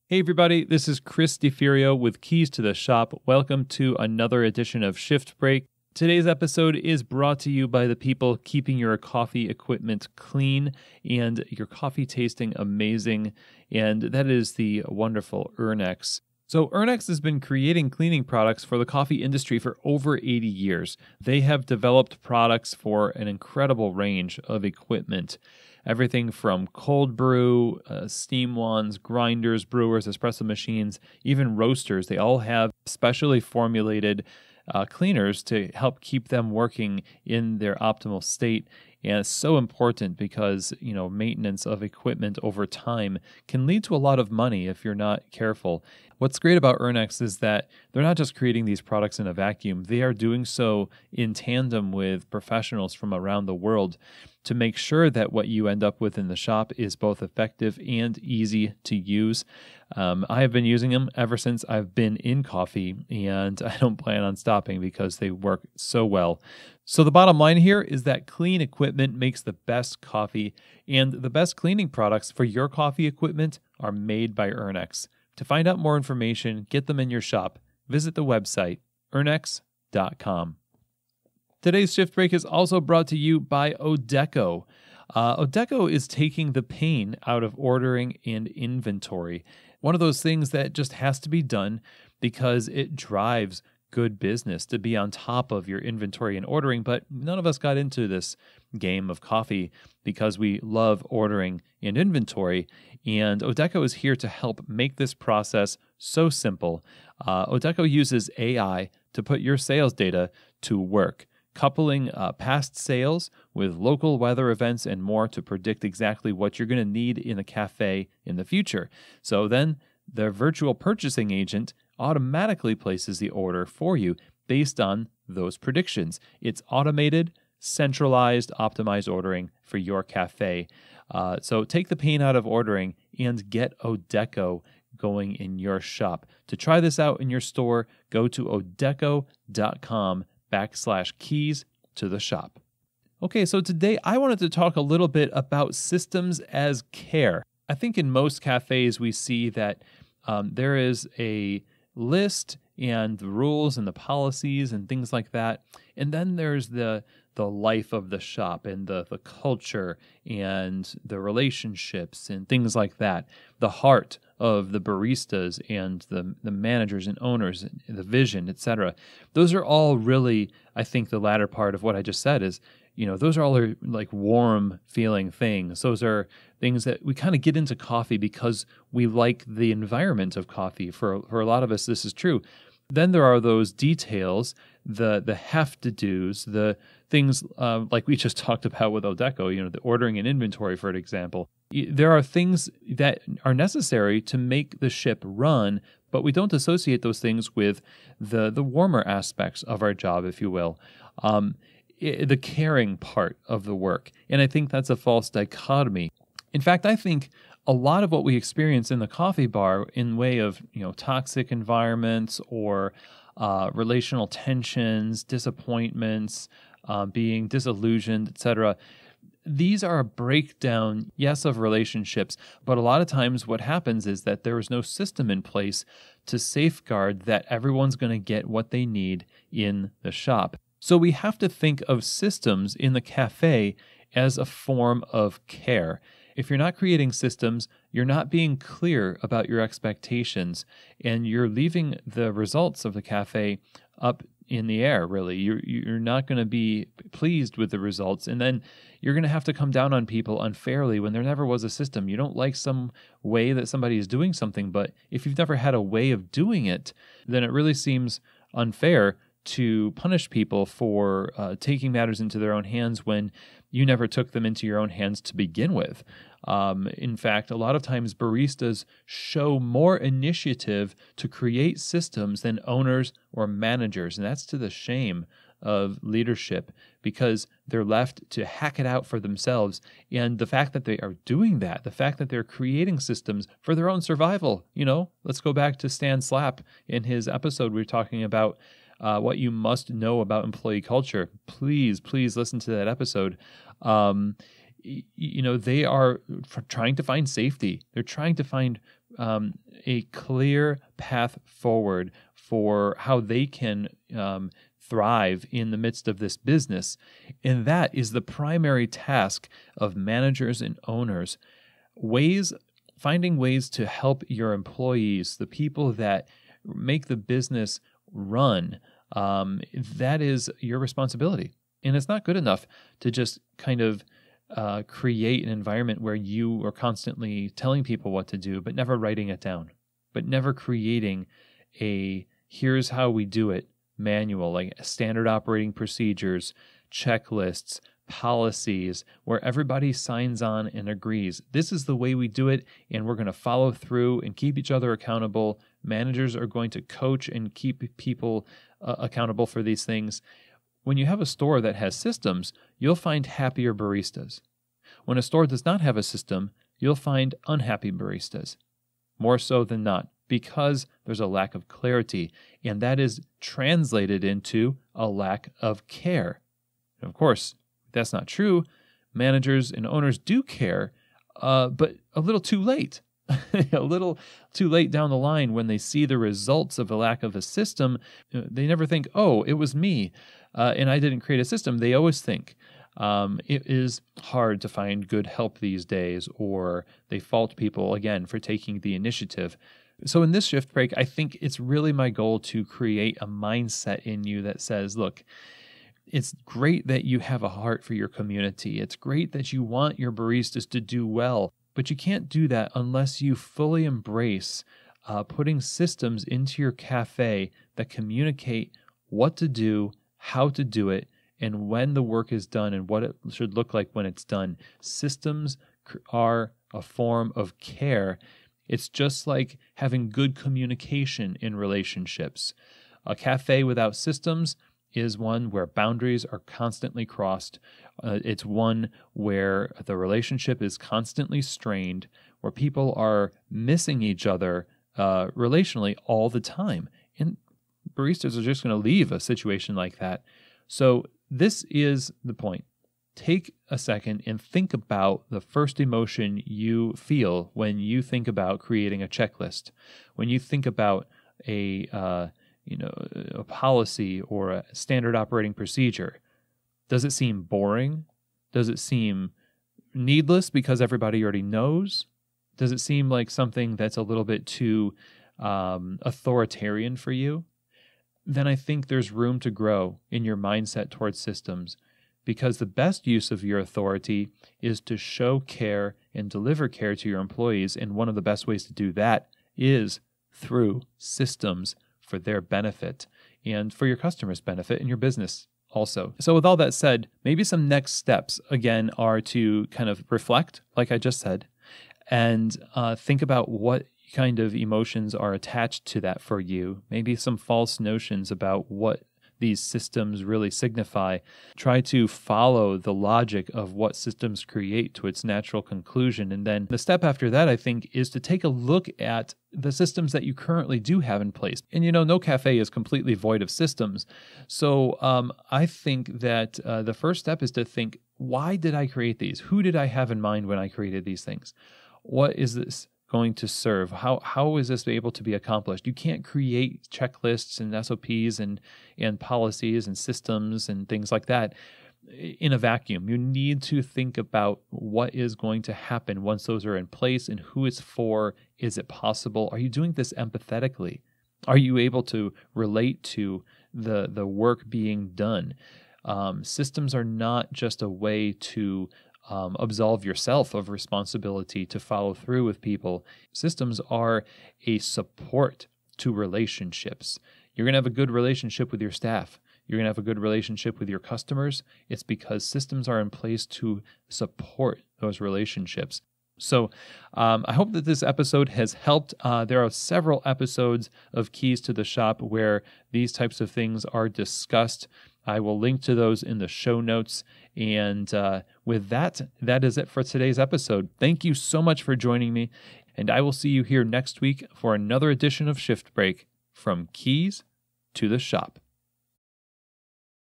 Hey everybody, this is Chris DeFirio with Keys to the Shop. Welcome to another edition of Shift Break. Today's episode is brought to you by the people keeping your coffee equipment clean and your coffee tasting amazing, and that is the wonderful Urnex. So Urnex has been creating cleaning products for the coffee industry for over 80 years. They have developed products for an incredible range of equipment. Everything from cold brew, steam wands, grinders, brewers, espresso machines, even roasters. They all have specially formulated cleaners to help keep them working in their optimal state. And it's so important because, maintenance of equipment over time can lead to a lot of money if you're not careful. What's great about Urnex is that they're not just creating these products in a vacuum. They are doing so in tandem with professionals from around the world to make sure that what you end up with in the shop is both effective and easy to use. I have been using them ever since I've been in coffee, and I don't plan on stopping because they work so well. So the bottom line here is that clean equipment makes the best coffee, and the best cleaning products for your coffee equipment are made by Urnex. To find out more information, get them in your shop, visit the website, urnex.com. Today's Shift Break is also brought to you by ODEKO. ODEKO is taking the pain out of ordering and inventory. One of those things that just has to be done because it drives good business to be on top of your inventory and ordering, but none of us got into this game of coffee because we love ordering and inventory, and ODEKO is here to help make this process so simple. ODEKO uses AI to put your sales data to work, coupling past sales with local weather events and more to predict exactly what you're going to need in a cafe in the future. So then the virtual purchasing agent automatically places the order for you based on those predictions. It's automated, centralized, optimized ordering for your cafe. So take the pain out of ordering and get ODEKO going in your shop. To try this out in your store, go to odeko.com/keys to the shop. Okay, so today I wanted to talk a little bit about systems as care. I think in most cafes we see that there is a list and the rules and the policies and things like that. And then there's the life of the shop and the culture and the relationships and things like that. The heart of the baristas and the managers and owners, and the vision, etc. Those are all really, I think the latter part of what I just said is, those are all like warm feeling things. Those are things that we kind of get into coffee because we like the environment of coffee. For a lot of us, this is true. Then there are those details, the have-to-dos, the things like we just talked about with ODEKO, the ordering and inventory, for example. There are things that are necessary to make the ship run, but we don't associate those things with the warmer aspects of our job, if you will. The caring part of the work. And I think that's a false dichotomy. In fact, I think a lot of what we experience in the coffee bar in way of, toxic environments or relational tensions, disappointments, being disillusioned, etc., these are a breakdown, yes, of relationships, but a lot of times what happens is that there is no system in place to safeguard that everyone's going to get what they need in the shop. So we have to think of systems in the cafe as a form of care. If you're not creating systems, you're not being clear about your expectations, and you're leaving the results of the cafe up in the air, really. You're not going to be pleased with the results, and then you're going to have to come down on people unfairly when there never was a system. You don't like some way that somebody is doing something, but if you've never had a way of doing it, then it really seems unfair to punish people for taking matters into their own hands when you never took them into your own hands to begin with. In fact, a lot of times baristas show more initiative to create systems than owners or managers, and that's to the shame of leadership because they're left to hack it out for themselves. And the fact that they are doing that, the fact that they're creating systems for their own survival, let's go back to Stan Slapp in his episode. We were talking about what you must know about employee culture. Please listen to that episode. They are trying to find safety. They're trying to find a clear path forward for how they can thrive in the midst of this business. And that is the primary task of managers and owners. Finding ways to help your employees, the people that make the business run, that is your responsibility. And it's not good enough to just kind of create an environment where you are constantly telling people what to do, but never writing it down, but never creating a here's how we do it manual, like standard operating procedures, checklists, policies, where everybody signs on and agrees. This is the way we do it, and we're going to follow through and keep each other accountable. Managers are going to coach and keep people accountable for these things. When you have a store that has systems, you'll find happier baristas. When a store does not have a system, you'll find unhappy baristas, more so than not, because there's a lack of clarity, and that is translated into a lack of care. And of course, that's not true. Managers and owners do care, but a little too late. A little too late down the line when they see the results of a lack of a system. They never think, oh, it was me, and I didn't create a system. They always think it is hard to find good help these days, or they fault people, again, for taking the initiative. So in this shift break, I think it's really my goal to create a mindset in you that says, look, it's great that you have a heart for your community. It's great that you want your baristas to do well, but you can't do that unless you fully embrace putting systems into your cafe that communicate what to do, how to do it, and when the work is done and what it should look like when it's done. Systems are a form of care. It's just like having good communication in relationships. A cafe without systems is one where boundaries are constantly crossed. It's one where the relationship is constantly strained, where people are missing each other relationally all the time. And baristas are just going to leave a situation like that. So this is the point. Take a second and think about the first emotion you feel when you think about creating a checklist, when you think about a policy or a standard operating procedure. Does it seem boring? Does it seem needless because everybody already knows? Does it seem like something that's a little bit too authoritarian for you? Then I think there's room to grow in your mindset towards systems, because the best use of your authority is to show care and deliver care to your employees, and one of the best ways to do that is through systems for their benefit and for your customers' benefit and your business also. So with all that said, maybe some next steps, again, are to kind of reflect, like I just said, and think about what kind of emotions are attached to that for you. Maybe some false notions about what these systems really signify. Try to follow the logic of what systems create to its natural conclusion. And then the step after that, I think, is to take a look at the systems that you currently do have in place. And no cafe is completely void of systems. So I think that the first step is to think, why did I create these? Who did I have in mind when I created these things? What is this going to serve? How is this able to be accomplished? You can't create checklists and SOPs and policies and systems and things like that in a vacuum. You need to think about what is going to happen once those are in place and who it's for. Is it possible? Are you doing this empathetically? Are you able to relate to the work being done? Systems are not just a way to absolve yourself of responsibility to follow through with people. Systems are a support to relationships. You're going to have a good relationship with your staff. You're going to have a good relationship with your customers. It's because systems are in place to support those relationships. So I hope that this episode has helped. There are several episodes of Keys to the Shop where these types of things are discussed. I will link to those in the show notes. And with that, that is it for today's episode. Thank you so much for joining me. And I will see you here next week for another edition of Shift Break, from Keys to the Shop.